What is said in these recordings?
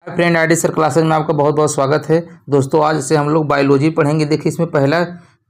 Friend ID sir classes में आपका बहुत बहुत स्वागत है। दोस्तों आज से हम लोग बायोलॉजी पढ़ेंगे। देखिए इसमें पहला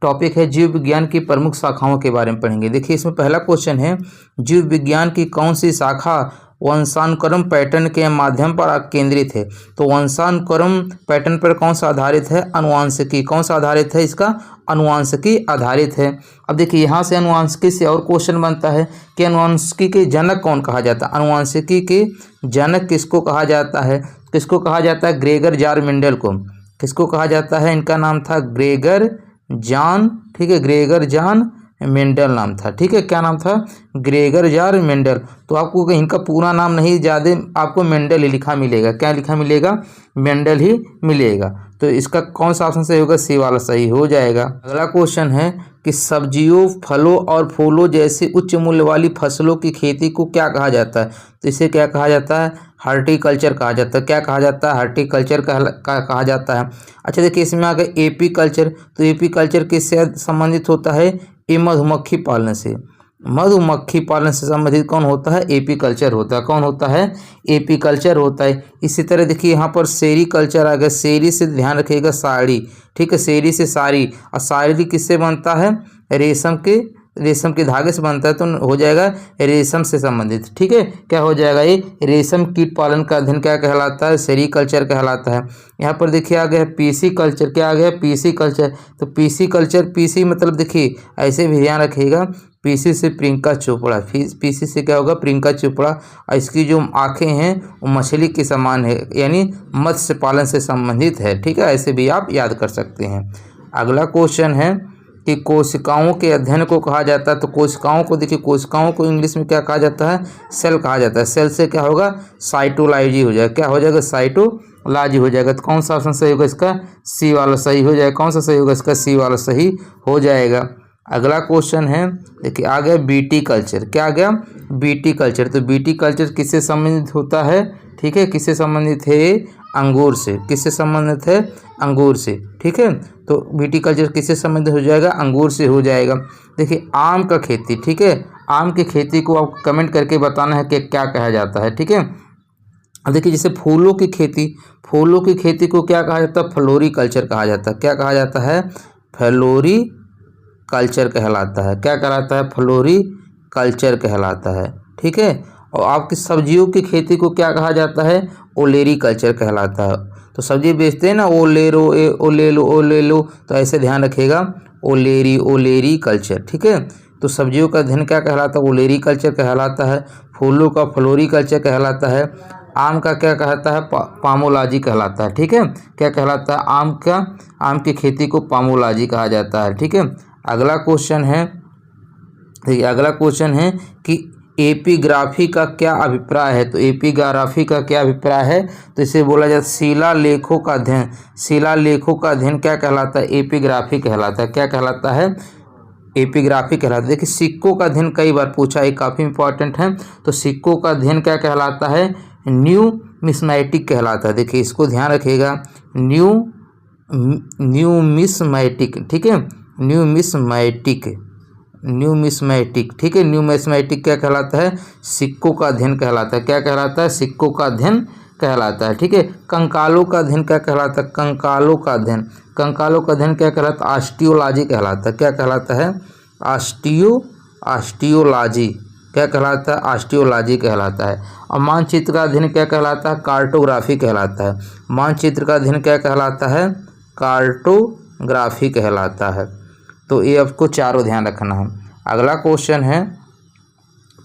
टॉपिक है जीव विज्ञान की प्रमुख शाखाओं के बारे में पढ़ेंगे। देखिए इसमें पहला क्वेश्चन है, जीव विज्ञान की कौन सी शाखा वंशानुक्रम पैटर्न के माध्यम पर केंद्रित है। तो वंशानुक्रम पैटर्न पर कौन सा आधारित है? अनुवांशिकी। कौन सा आधारित है? इसका अनुवांशिकी आधारित है। अब देखिए यहाँ से अनुवांशिकी से और क्वेश्चन बनता है कि अनुवांशिकी के जनक कौन कहा जाता है। अनुवांशिकी के जनक किसको कहा जाता है? किसको कहा जाता है? ग्रेगर जॉन मेंडल को। किसको कहा जाता है? इनका नाम था ग्रेगर जॉन, ठीक है, ग्रेगर जॉन मेंडल नाम था, ठीक है। क्या नाम था? Gregor John Mendel. तो आपको इनका पूरा नाम नहीं, ज़्यादा आपको मेंडल ही लिखा मिलेगा। क्या लिखा मिलेगा? मेंडल ही मिलेगा। तो इसका कौन सा ऑप्शन सही होगा? सी वाला सही हो जाएगा। अगला क्वेश्चन है कि सब्जियों, फलों और फूलों जैसी उच्च मूल्य वाली फसलों की खेती को क्या कहा जाता है? तो इसे क्या कहा जाता है? हार्टिकल्चर कहा जाता है। क्या कहा जाता है? हार्टिकल्चर कहा जाता है। अच्छा देखिए इसमें आ गया एपी कल्चर। तो एपी कल्चर किससे संबंधित होता है? ये मधुमक्खी पालन से। मधुमक्खी पालन से संबंधित कौन होता है? एपी कल्चर होता है। कौन होता है? एपी कल्चर होता है। इसी तरह देखिए यहाँ पर सेरी कल्चर आ गया। सेरी से ध्यान रखिएगा, साड़ी, ठीक है, सेरी से साड़ी। और साड़ी किससे बनता है? रेशम के धागे से बनता है। तो हो जाएगा रेशम से संबंधित, ठीक है। क्या हो जाएगा? ये रेशम कीट पालन का अध्ययन क्या कहलाता है? सेरीकल्चर कहलाता है। यहाँ पर देखिए आ गया पीसी कल्चर। क्या आ गया? PC culture. तो पीसी कल्चर, पीसी मतलब देखिए ऐसे भी ध्यान रखिएगा, पीसी से प्रियंका चोपड़ा। पीसी से क्या होगा? प्रियंका चोपड़ा। और इसकी जो आँखें हैं वो मछली के समान है, यानी मत्स्य पालन से संबंधित है, ठीक है। ऐसे भी आप याद कर सकते हैं। अगला क्वेश्चन है कि कोशिकाओं के अध्ययन को कहा जाता है। तो कोशिकाओं को देखिए, कोशिकाओं को इंग्लिश में क्या कहा जाता है? सेल कहा जाता है। सेल से क्या होगा? साइटोलॉजी हो जाएगा। क्या हो जाएगा? साइटोलॉजी हो जाएगा। तो कौन सा ऑप्शन सही होगा? इसका सी वाला सही हो जाएगा। कौन सा सही होगा? इसका सी वाला सही हो जाएगा। अगला क्वेश्चन है, देखिए आ गया बीटी कल्चर। क्या आ गया? BT culture. तो बीटी कल्चर किससे संबंधित होता है? ठीक है, किससे संबंधित है? अंगूर से। किससे संबंधित है? अंगूर से, ठीक है। तो बीटी कल्चर किससे संबंधित हो जाएगा? अंगूर से हो जाएगा। देखिए आम का खेती, ठीक है, आम की खेती को आप कमेंट करके बताना है कि क्या कहा जाता है, ठीक है। अब देखिए जैसे फूलों की खेती, फूलों की खेती को क्या कहा जाता है? फ्लोरी कल्चर कहा जाता है। क्या कहा जाता है? फ्लोरी कल्चर कहलाता है। क्या कहलाता है? फ्लोरी कल्चर कहलाता है, ठीक है। और आपकी सब्जियों की खेती को क्या कहा जाता है? ओलेरी कल्चर कहलाता है। तो सब्जी बेचते हैं ना, ओ ले लो, तो ऐसे ध्यान रखिएगा, ओलेरी कल्चर, ठीक है। तो सब्जियों का अध्ययन क्या कहलाता है? ओलेरी कल्चर कहलाता है। फूलों का फ्लोरी कल्चर कहलाता है। आम का क्या कहलाता है? पामोलॉजी कहलाता है, ठीक है। क्या कहलाता है? आम की खेती को पामोलॉजी कहा जाता है, ठीक है। अगला क्वेश्चन है, देखिए अगला क्वेश्चन है कि एपिग्राफी का क्या अभिप्राय है? तो एपिग्राफी का क्या अभिप्राय है? तो इसे बोला जाता है शिलालेखों का अध्ययन। शिलालेखों का अध्ययन क्या कहलाता है? एपिग्राफी कहलाता है। क्या कहलाता है? एपिग्राफी कहलाता है। देखिए सिक्कों का अध्ययन कई बार पूछा है, काफ़ी इंपॉर्टेंट है। तो सिक्कों का अध्ययन क्या कहलाता है? न्यूमिस्मैटिक कहलाता है। देखिए इसको ध्यान रखिएगा, न्यूमिस्मैटिक, ठीक है, न्यूमिस्मैटिक, ठीक है। न्यूमिस्मैटिक क्या कहलाता है? सिक्कों का अध्ययन कहलाता है। क्या कहलाता है? सिक्कों का अध्ययन कहलाता है, ठीक है। कंकालों का अध्ययन क्या कहलाता है? कंकालों का अध्ययन क्या कहलाता है? ऑस्टियोलॉजी कहलाता है। क्या कहलाता है? ऑस्टियोलॉजी। क्या कहलाता है? ऑस्टियोलॉजी कहलाता है। और मानचित्र का अध्ययन क्या कहलाता है? कार्टोग्राफी कहलाता है। मानचित्र का अध्ययन क्या कहलाता है? कार्टोग्राफी कहलाता है। तो ये आपको चारों ध्यान रखना है। अगला क्वेश्चन है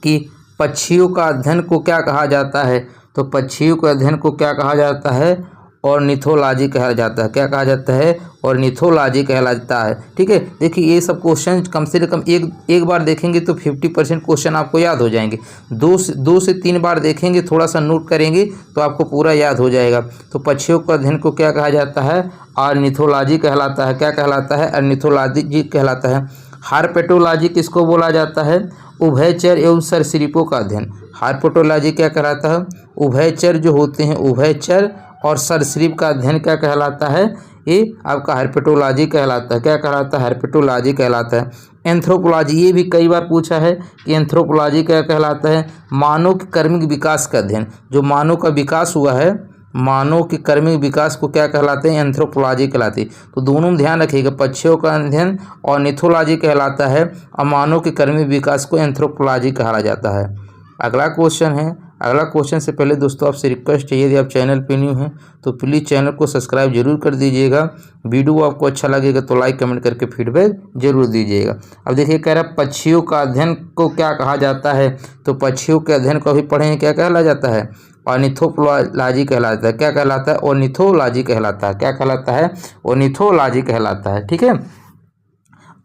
कि पक्षियों का अध्ययन को क्या कहा जाता है? तो पक्षियों के अध्ययन को क्या कहा जाता है? ऑर्निथोलॉजी कहा जाता है। क्या कहा जाता है? ऑर्निथोलॉजी कहलाता है, ठीक है। देखिए ये सब क्वेश्चन कम से कम एक बार देखेंगे तो 50% क्वेश्चन आपको याद हो जाएंगे। दो से तीन बार देखेंगे, थोड़ा सा नोट करेंगे तो आपको पूरा याद हो जाएगा। तो पक्षियों का अध्ययन को क्या कहा जाता है? ऑर्निथोलॉजी कहलाता है। क्या कहलाता है? ऑर्निथोलॉजी कहलाता है। हार्पेटोलॉजी किसको बोला जाता है? उभयचर एवं सरीसृपों का अध्ययन। हार्पेटोलॉजी क्या कहलाता है? उभयचर जो होते हैं, उभयचर और सरीसृप का अध्ययन क्या कहलाता है? ये आपका हार्पेटोलॉजी कहलाता है। क्या कहलाता है? हार्पेटोलॉजी कहलाता है। एंथ्रोपोलॉजी, ये भी कई बार पूछा है कि एंथ्रोपोलॉजी क्या कहलाता है? मानव के कर्मिक विकास का अध्ययन। जो मानव का विकास हुआ है, मानव के कर्मिक विकास को क्या कहलाते हैं? एंथ्रोपोलॉजी कहलाती है। तो दोनों में ध्यान रखिएगा, पक्षियों का अध्ययन ऑर्निथोलॉजी कहलाता है और मानव के कर्मिक विकास को एंथ्रोपोलॉजी कहा जाता है। अगला क्वेश्चन है, अगला क्वेश्चन से पहले दोस्तों आपसे रिक्वेस्ट है, यदि आप चैनल पे न्यू हैं तो प्लीज़ चैनल को सब्सक्राइब जरूर कर दीजिएगा। वीडियो आपको अच्छा लगेगा तो लाइक कमेंट करके फीडबैक जरूर दीजिएगा। अब देखिए कह रहा है पक्षियों का अध्ययन को क्या कहा जाता है? तो पक्षियों के अध्ययन को अभी पढ़ें, क्या कहला जाता है? ऑर्निथोलॉजी कहलाता है। क्या कहलाता है? ऑर्निथोलॉजी कहलाता है। क्या कहलाता है? ऑर्निथोलॉजी कहलाता है। ठीक है,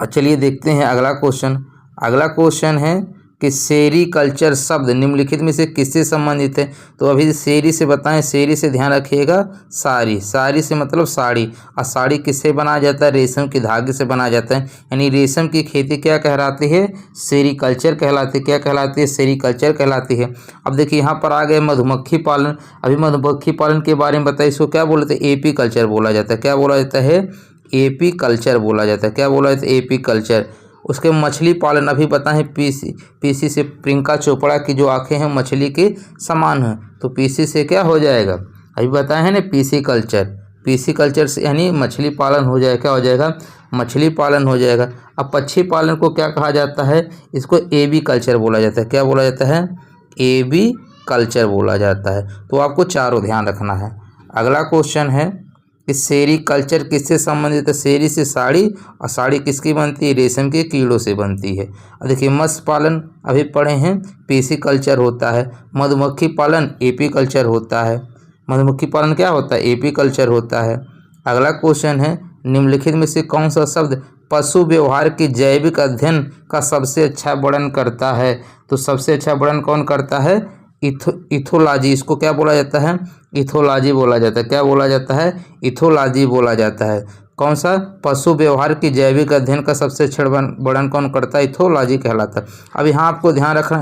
और चलिए देखते हैं अगला क्वेश्चन। अगला क्वेश्चन है कि सेरीकल्चर शब्द निम्नलिखित में से किससे संबंधित है? तो अभी सेरी से बताएं, सेरी से ध्यान रखिएगा, साड़ी, साड़ी से मतलब साड़ी, और साड़ी किससे बनाया जाता है? रेशम के धागे से बनाया जाता है। यानी रेशम की खेती क्या कहलाती है? सेरीकल्चर कहलाती है। क्या कहलाती है? सेरीकल्चर कहलाती है। अब देखिए यहाँ पर आ गए मधुमक्खी पालन। अभी मधुमक्खी पालन के बारे में बताइए, इसको क्या बोलते हैं? एपी कल्चर बोला जाता है। क्या बोला जाता है? एपी कल्चर बोला जाता है। क्या बोला जाता है? AP culture. उसके मछली पालन अभी बताएं, पीसी से प्रियंका चोपड़ा की जो आंखें हैं मछली के समान हैं, तो पीसी से क्या हो जाएगा? अभी बताए हैं ना, पीसी कल्चर। पीसी कल्चर से यानी मछली पालन हो जाएगा। क्या हो जाएगा? मछली पालन हो जाएगा। अब पक्षी पालन को क्या कहा जाता है? इसको एबी कल्चर बोला जाता है। क्या बोला जाता है? एबी कल्चर बोला जाता है। तो आपको चारों ध्यान रखना है। अगला क्वेश्चन है कि सेरीकल्चर किससे संबंधित है? सेरी से साड़ी, और साड़ी किसकी बनती है? रेशम के कीड़ों से बनती है। और देखिए मत्स्य पालन अभी पढ़े हैं, पीसी कल्चर होता है। मधुमक्खी पालन एपी कल्चर होता है। मधुमक्खी पालन क्या होता है? एपी कल्चर होता है। अगला क्वेश्चन है, निम्नलिखित में से कौन सा शब्द पशु व्यवहार के जैविक अध्ययन का सबसे अच्छा वर्णन करता है? तो सबसे अच्छा वर्णन कौन करता है? इथोलॉजी। इसको क्या बोला जाता है? इथोलॉजी बोला जाता है। क्या बोला जाता है? इथोलॉजी बोला जाता है। कौन सा? पशु व्यवहार की जैविक अध्ययन का सबसे अच्छा वर्णन कौन करता है? इथोलॉजी कहलाता है। अब यहाँ आपको ध्यान रखना,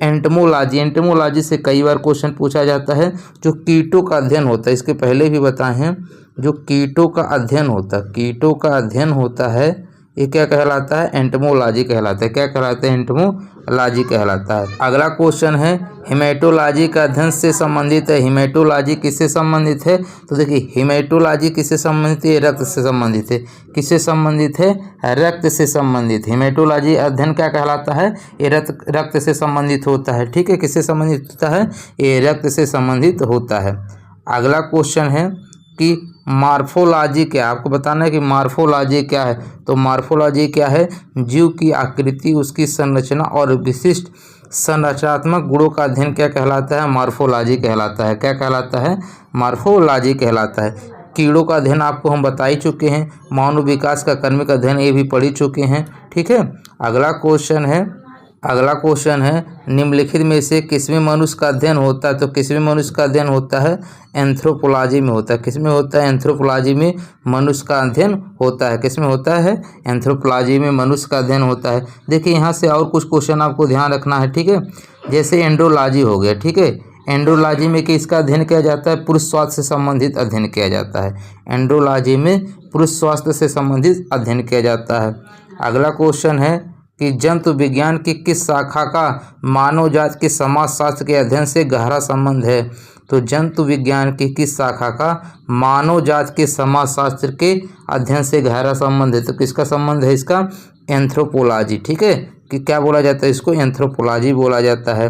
एंटमोलॉजी। एंटमोलॉजी से कई बार क्वेश्चन पूछा जाता है, जो कीटों का अध्ययन होता है। इसके पहले भी बताए हैं, जो कीटों का अध्ययन होता है, कीटों का अध्ययन होता है, ये क्या कहलाता है? एंटमोलॉजी कहलाता है। क्या कहलाता है? एंटमोलॉजी कहलाता है। अगला क्वेश्चन है, हिमेटोलॉजी का अध्ययन से संबंधित है। हिमेटोलॉजी किससे संबंधित है? तो देखिए हिमेटोलॉजी किससे संबंधित है? रक्त से संबंधित है। किससे संबंधित है? रक्त से संबंधित। हिमेटोलॉजी अध्ययन क्या कहलाता है? ये रक्त से संबंधित होता है। ठीक है, किससे संबंधित होता है? ये रक्त से संबंधित होता है। अगला क्वेश्चन है कि मार्फोलॉजी क्या है? आपको बताना है कि मार्फोलॉजी क्या है। तो मार्फोलॉजी क्या है? जीव की आकृति, उसकी संरचना और विशिष्ट संरचनात्मक गुणों का अध्ययन क्या कहलाता है? मार्फोलॉजी कहलाता है। क्या कहलाता है? मार्फोलॉजी कहलाता है। कीड़ों का अध्ययन आपको हम बता ही चुके हैं। मानव विकास का कर्मिक अध्ययन ये भी पढ़ ही चुके हैं। ठीक है, अगला क्वेश्चन है, निम्नलिखित में से किसमें मनुष्य का अध्ययन होता है? तो किसमें मनुष्य का अध्ययन होता है? एंथ्रोपोलॉजी में होता है। किसमें होता है? एंथ्रोपोलॉजी में मनुष्य का अध्ययन होता है। किसमें होता है? एंथ्रोपोलॉजी में मनुष्य का अध्ययन होता है। देखिए यहाँ से और कुछ क्वेश्चन आपको ध्यान रखना है। ठीक है, जैसे एंड्रोलॉजी हो गया। ठीक है, एंड्रोलॉजी में किसका अध्ययन किया जाता है? पुरुष स्वास्थ्य से संबंधित अध्ययन किया जाता है। एंड्रोलॉजी में पुरुष स्वास्थ्य से संबंधित अध्ययन किया जाता है। अगला क्वेश्चन है कि जंतु विज्ञान की किस शाखा का मानव जाति के समाजशास्त्र के अध्ययन से गहरा संबंध है? तो जंतु विज्ञान की किस शाखा का मानव जाति के समाजशास्त्र के अध्ययन से गहरा संबंध है? तो किसका संबंध है इसका? एंथ्रोपोलॉजी। ठीक है, कि क्या बोला जाता है इसको? एंथ्रोपोलॉजी बोला जाता है।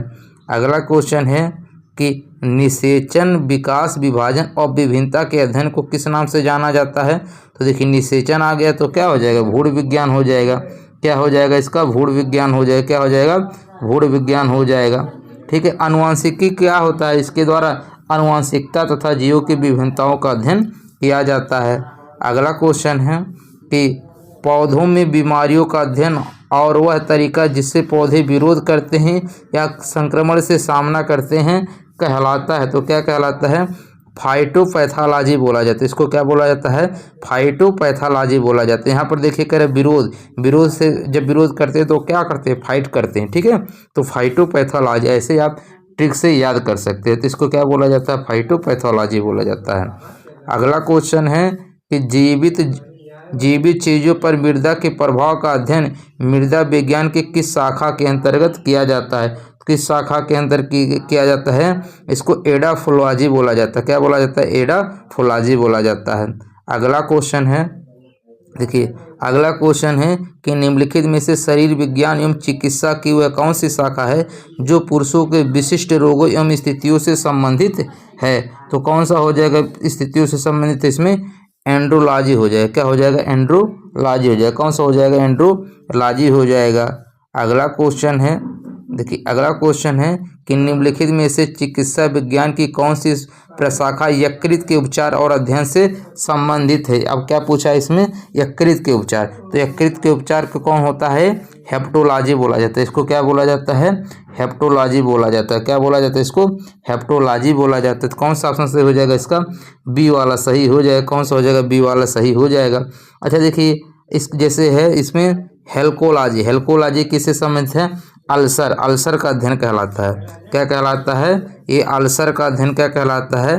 अगला क्वेश्चन है कि निषेचन, विकास, विभाजन और विभिन्नता के अध्ययन को किस नाम से जाना जाता है? तो देखिए निषेचन आ गया तो क्या हो जाएगा? भूण विज्ञान हो जाएगा। क्या हो जाएगा इसका? भूण विज्ञान हो जाएगा। क्या हो जाएगा? भूण विज्ञान हो जाएगा। ठीक है, आनुवंशिकी क्या होता है? इसके द्वारा आनुवंशिकता तथा जीवों की विभिन्नताओं का अध्ययन किया जाता है। अगला क्वेश्चन है कि पौधों में बीमारियों का अध्ययन और वह तरीका जिससे पौधे विरोध करते हैं या संक्रमण से सामना करते हैं कहलाता है। तो क्या कहलाता है? फाइटोपैथोलॉजी बोला जाता है। इसको क्या बोला जाता है? फाइटोपैथोलॉजी बोला जाता है। यहाँ पर देखिए कह रहे विरोध से जब विरोध करते हैं तो क्या करते हैं? फाइट करते हैं। ठीक है, तो फाइटोपैथोलॉजी ऐसे आप ट्रिक से याद कर सकते हैं। तो इसको क्या बोला जाता है? फाइटोपैथोलॉजी बोला जाता है। अगला क्वेश्चन है कि जीवित चीज़ों पर मृदा के प्रभाव का अध्ययन मृदा विज्ञान की किस शाखा के अंतर्गत किया जाता है? किस शाखा के अंदर किया जाता है? इसको एडाफोलॉजी बोला जाता है। क्या बोला जाता है? एडाफोलॉजी बोला जाता है। अगला क्वेश्चन है, देखिए अगला क्वेश्चन है कि निम्नलिखित में से शरीर विज्ञान एवं चिकित्सा की वह कौन सी शाखा है जो पुरुषों के विशिष्ट रोगों एवं स्थितियों से संबंधित है? तो कौन सा हो जाएगा स्थितियों से संबंधित? इसमें एंड्रोलॉजी हो जाएगा। क्या हो जाएगा? एंड्रोलॉजी हो जाएगा। कौन सा हो जाएगा? एंड्रोलॉजी हो जाएगा। अगला क्वेश्चन है, देखिए अगला क्वेश्चन है कि निम्नलिखित में से चिकित्सा विज्ञान की कौन सी प्रशाखा यकृत के उपचार और अध्ययन से संबंधित है? अब क्या पूछा है इसमें? यकृत के उपचार। तो यकृत के उपचार को कौन होता है? हेप्टोलॉजी बोला जाता है। इसको क्या बोला जाता है? हेप्टोलॉजी बोला जाता है। क्या बोला जाता है इसको? हेप्टोलॉजी बोला जाता है। तो कौन सा ऑप्शन सही हो जाएगा इसका? बी वाला सही हो जाएगा। कौन सा हो जाएगा? बी वाला सही हो जाएगा। अच्छा देखिए इस जैसे है इसमें हेल्कोलॉजी। हेल्कोलॉजी किससे संबंधित है? अल्सर। अल्सर का अध्ययन कहलाता है। क्या कहलाता है? ये अल्सर का अध्ययन क्या कहलाता है?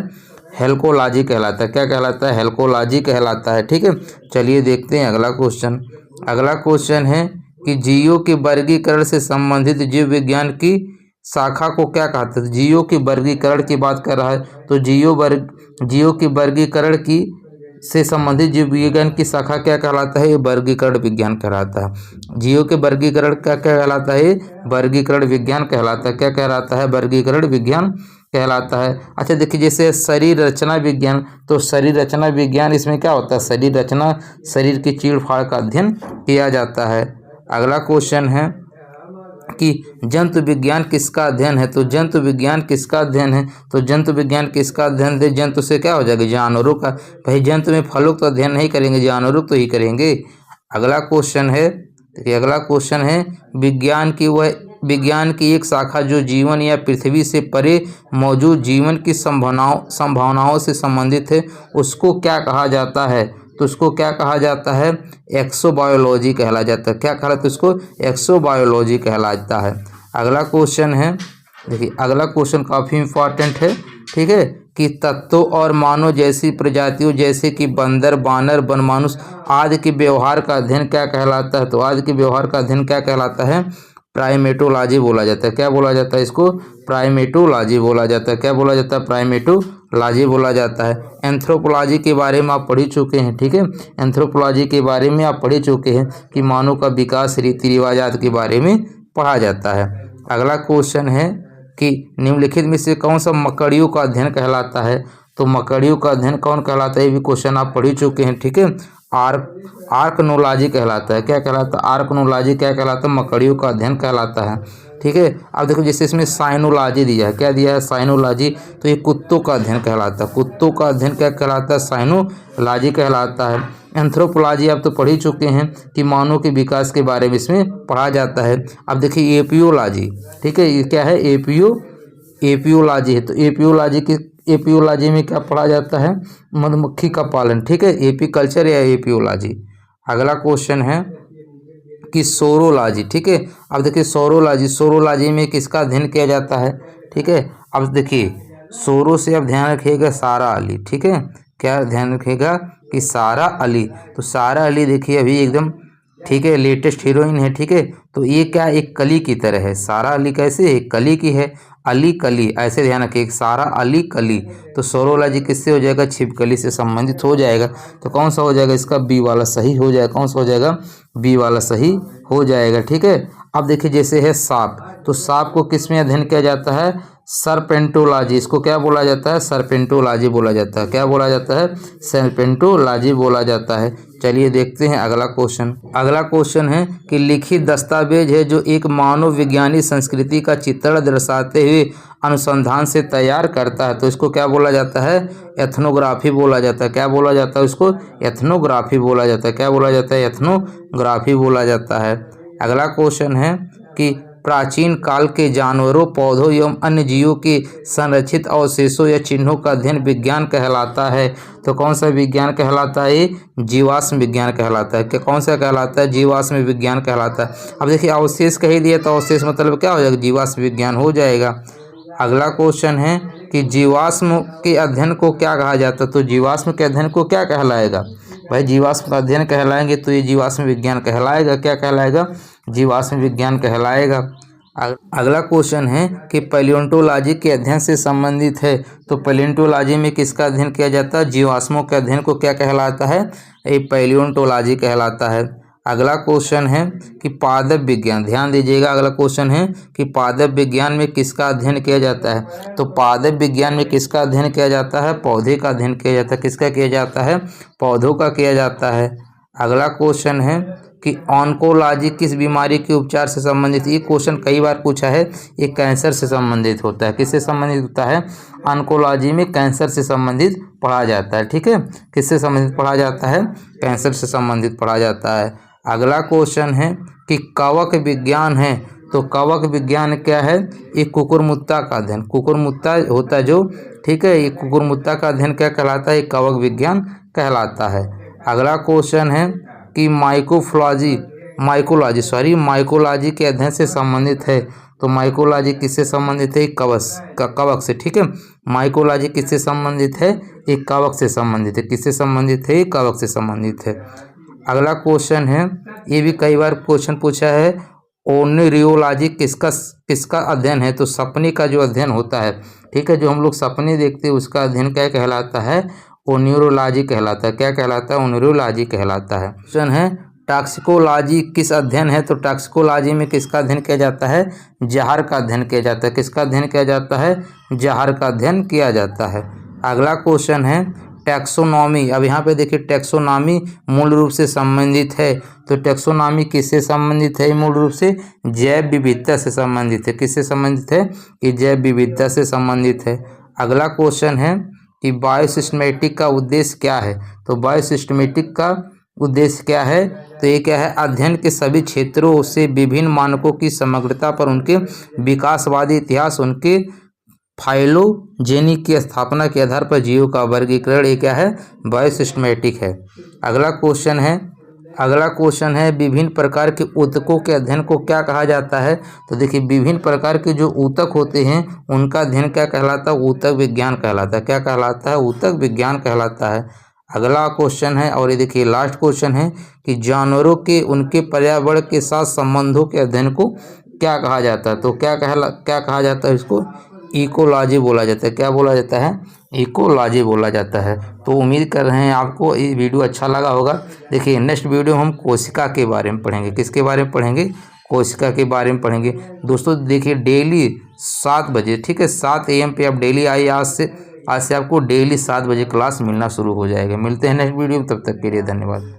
हेल्कोलॉजी कहलाता है। क्या कहलाता है? हेल्कोलॉजी कहलाता है। ठीक है, चलिए देखते हैं अगला क्वेश्चन। अगला क्वेश्चन है कि जीवों के वर्गीकरण से संबंधित जीव विज्ञान की शाखा को क्या कहते हैं? जीवों के वर्गीकरण की बात कर रहा है तो जीवों के वर्गीकरण की से संबंधित जीव विज्ञान की शाखा क्या कहलाता है? ये वर्गीकरण विज्ञान कहलाता है। जीवों के वर्गीकरण क्या कहलाता है? वर्गीकरण विज्ञान कहलाता है। क्या कहलाता है? वर्गीकरण विज्ञान कहलाता है। अच्छा देखिए जैसे शरीर रचना विज्ञान, तो शरीर रचना विज्ञान इसमें क्या होता है? शरीर रचना, शरीर की चीड़ फाड़ का अध्ययन किया जाता है। अगला क्वेश्चन है कि जंतु विज्ञान किसका अध्ययन है? तो जंतु विज्ञान किसका अध्ययन है? तो जंतु विज्ञान किसका अध्ययन है? जंतु से क्या हो जाएगा? जानवरों का। भाई जंतु में फलों का अध्ययन नहीं करेंगे, जानवरों तो ही करेंगे। अगला क्वेश्चन है, देखिए अगला क्वेश्चन है विज्ञान की एक शाखा जो जीवन या पृथ्वी से परे मौजूद जीवन की संभावनाओं से संबंधित है उसको क्या कहा जाता है? तो उसको क्या कहा जाता है? एक्सोबायोलॉजी कहला जाता है। क्या कहलाता है उसको? एक्सोबायोलॉजी कहलाता है। अगला क्वेश्चन है, देखिए अगला क्वेश्चन काफ़ी इंपॉर्टेंट है। ठीक है, कि तत्वों और मानव जैसी प्रजातियों जैसे कि बंदर, बानर, वनमानुष आदि के व्यवहार का अध्ययन क्या कहलाता है? तो आदि के व्यवहार का अध्ययन क्या कहलाता है? प्राइमेटोलॉजी बोला जाता है। क्या बोला जाता है इसको? प्राइमेटोलॉजी बोला जाता है। क्या बोला जाता है? प्राइमेटोलॉजी बोला जाता है। एंथ्रोपोलॉजी के बारे में आप पढ़ चुके हैं। ठीक है, एंथ्रोपोलॉजी के बारे में आप पढ़ चुके हैं कि मानव का विकास, रीति रिवाजात के बारे में पढ़ा जाता है। अगला क्वेश्चन है कि निम्नलिखित में से कौन सा मकड़ियों का अध्ययन कहलाता है? तो मकड़ियों का अध्ययन कौन कहलाता है? ये भी क्वेश्चन आप पढ़ चुके हैं। ठीक है, आर्कनोलॉजी कहलाता है। क्या कहलाता है? आर्कनोलॉजी क्या कहलाता है? मकड़ियों का अध्ययन कहलाता है। ठीक है, अब देखो जैसे इसमें साइनोलॉजी दिया है। क्या दिया है? साइनोलॉजी। तो ये कुत्तों का अध्ययन कहलाता है। कुत्तों का अध्ययन क्या कहलाता है? साइनोलॉजी कहलाता है। एंथ्रोपोलॉजी आप तो पढ़ ही चुके हैं कि मानव के विकास के बारे में इसमें पढ़ा जाता है। अब देखिए एपियोलॉजी। ठीक है, ये क्या है? एपियोलॉजी है। तो एपियोलॉजी में क्या पढ़ा जाता है? मधुमक्खी का पालन। ठीक है, एपीकल्चर या एपियोलॉजी। अगला क्वेश्चन है कि सोरोलॉजी। ठीक है, अब देखिए सोरोलॉजी में किसका अध्ययन किया जाता है? ठीक है, अब देखिए सोरो से अब ध्यान रखिएगा सारा अली। ठीक है, क्या ध्यान रखिएगा कि सारा अली। तो सारा अली देखिए अभी एकदम ठीक है लेटेस्ट हीरोइन है। ठीक है, तो ये क्या एक कली की तरह है। सारा अली कैसे है? कली की है। अली कली, ऐसे ध्यान रखिए सारा अली कली। तो सोरोलॉजी किससे हो जाएगा? छिपकली से संबंधित हो जाएगा। तो कौन सा हो जाएगा इसका? बी वाला सही हो जाएगा। कौन सा हो जाएगा? बी वाला सही हो जाएगा। ठीक है, अब देखिए जैसे है सांप, तो सांप को किस में अध्ययन किया जाता है? सर्पेंटोलॉजी। इसको क्या बोला जाता है? सर्पेंटोलॉजी बोला जाता है। क्या बोला जाता है? सर्पेंटोलॉजी बोला जाता है। चलिए देखते हैं अगला क्वेश्चन। अगला क्वेश्चन है कि लिखित दस्तावेज है जो एक मानव विज्ञानी संस्कृति का चित्रण दर्शाते हुए अनुसंधान से तैयार करता है। तो इसको क्या बोला जाता है? एथनोग्राफी बोला जाता है। क्या बोला जाता है उसको? एथनोग्राफी बोला जाता है। क्या बोला जाता है? एथनोग्राफी बोला जाता है। अगला क्वेश्चन है कि प्राचीन काल के जानवरों, पौधों एवं अन्य जीवों के संरक्षित अवशेषों या चिन्हों का अध्ययन विज्ञान कहलाता है। तो कौन सा विज्ञान कहलाता है? जीवाश्म विज्ञान कहलाता है। क्या कौन सा कहलाता है? जीवाश्म विज्ञान कहलाता है। अब देखिए अवशेष कह दिया तो अवशेष मतलब क्या हो जाएगा? जीवाश्म विज्ञान हो जाएगा। अगला क्वेश्चन है कि जीवाश्म के अध्ययन को क्या कहा जाता है? तो जीवाश्म के अध्ययन को क्या कहलाएगा? भाई जीवाश्म का अध्ययन कहलाएंगे तो ये जीवाश्म विज्ञान कहलाएगा। क्या कहलाएगा? जीवाश्म विज्ञान कहलाएगा। अगला क्वेश्चन है कि पैलियोंटोलॉजी के अध्ययन से संबंधित है। तो पैलियोंटोलॉजी में किसका अध्ययन किया जाता है? जीवाश्मों के अध्ययन को क्या कहलाता है? ये पैलियोंटोलॉजी कहलाता है। अगला क्वेश्चन है कि पादप विज्ञान, ध्यान दीजिएगा, अगला क्वेश्चन है कि पादप विज्ञान में किसका अध्ययन किया जाता है? तो पादप विज्ञान में किसका अध्ययन किया जाता है? पौधे का अध्ययन किया जाता है। किसका किया जाता है? पौधों का किया जाता है। अगला क्वेश्चन है कि ऑन्कोलॉजी किस बीमारी के उपचार से संबंधित? ये क्वेश्चन कई बार पूछा है। ये कैंसर से संबंधित होता है। किससे संबंधित होता है? ऑन्कोलॉजी में कैंसर से संबंधित पढ़ा जाता है। ठीक है, किससे संबंधित पढ़ा जाता है? कैंसर से संबंधित पढ़ा जाता है। अगला क्वेश्चन है कि कवक विज्ञान है। तो कवक विज्ञान क्या है? ये कुकुरमुत्ता का अध्ययन, कुकुरमुत्ता होता है जो, ठीक है, ये कुकुरमुत्ता का अध्ययन क्या कहलाता है? ये कवक विज्ञान कहलाता है। अगला क्वेश्चन है कि माइकोलॉजी के अध्ययन से संबंधित है। तो माइकोलॉजी किससे संबंधित है? कवक से। ठीक है, माइकोलॉजी किससे संबंधित है? एक कवक से संबंधित है। किससे संबंधित है? कवक से संबंधित है। अगला क्वेश्चन है, ये भी कई बार क्वेश्चन पूछा है, ओनिरियोलॉजी किसका अध्ययन है? तो सपने का जो अध्ययन होता है, ठीक है, जो हम लोग सपने देखते हैं उसका अध्ययन क्या कहलाता है? ओनिरोलॉजी कहलाता है। क्या कहलाता है? ओनिरोलॉजी कहलाता है। क्वेश्चन है टॉक्सिकोलॉजी किस अध्ययन है? तो टॉक्सिकोलॉजी में किसका अध्ययन किया जाता है? जहर का अध्ययन किया जाता है। किसका अध्ययन किया जाता है? जहर का अध्ययन किया जाता है। अगला क्वेश्चन है टैक्सोनॉमी। अब यहाँ पे देखिए, टैक्सोनॉमी मूल रूप से संबंधित है। तो टैक्सोनॉमी किससे संबंधित है? मूल रूप से जैव विविधता से संबंधित है। किससे संबंधित है? कि जैव विविधता से संबंधित है। अगला क्वेश्चन है कि बायोसिस्टमेटिक का उद्देश्य क्या है? तो बायोसिस्टमेटिक का उद्देश्य क्या है? तो ये क्या है? अध्ययन के सभी क्षेत्रों से विभिन्न मानकों की समग्रता पर उनके विकासवादी इतिहास, उनके फाइलोजेनी की स्थापना के आधार पर जीवों का वर्गीकरण, ये क्या है? बायोसिस्टमेटिक है। अगला क्वेश्चन है विभिन्न प्रकार के ऊतकों के अध्ययन को क्या कहा जाता है? तो देखिए, विभिन्न प्रकार के जो ऊतक होते हैं उनका अध्ययन क्या कहलाता है? ऊतक विज्ञान कहलाता है। क्या कहलाता है? ऊतक विज्ञान कहलाता है। अगला क्वेश्चन है, और ये देखिए लास्ट क्वेश्चन है कि जानवरों के उनके पर्यावरण के साथ संबंधों के अध्ययन को क्या कहा जाता है? तो क्या कहा जाता है? इसको इकोलॉजी बोला जाता है। क्या बोला जाता है? इकोलॉजी बोला जाता है। तो उम्मीद कर रहे हैं आपको ये वीडियो अच्छा लगा होगा। देखिए, नेक्स्ट वीडियो हम कोशिका के बारे में पढ़ेंगे। किसके बारे में पढ़ेंगे? कोशिका के बारे में पढ़ेंगे। दोस्तों देखिए, डेली 7 बजे, ठीक है, 7 AM पे आप डेली आइए। आज से आपको डेली 7 बजे क्लास मिलना शुरू हो जाएगा। मिलते हैं नेक्स्ट वीडियो में, तब तक के लिए धन्यवाद।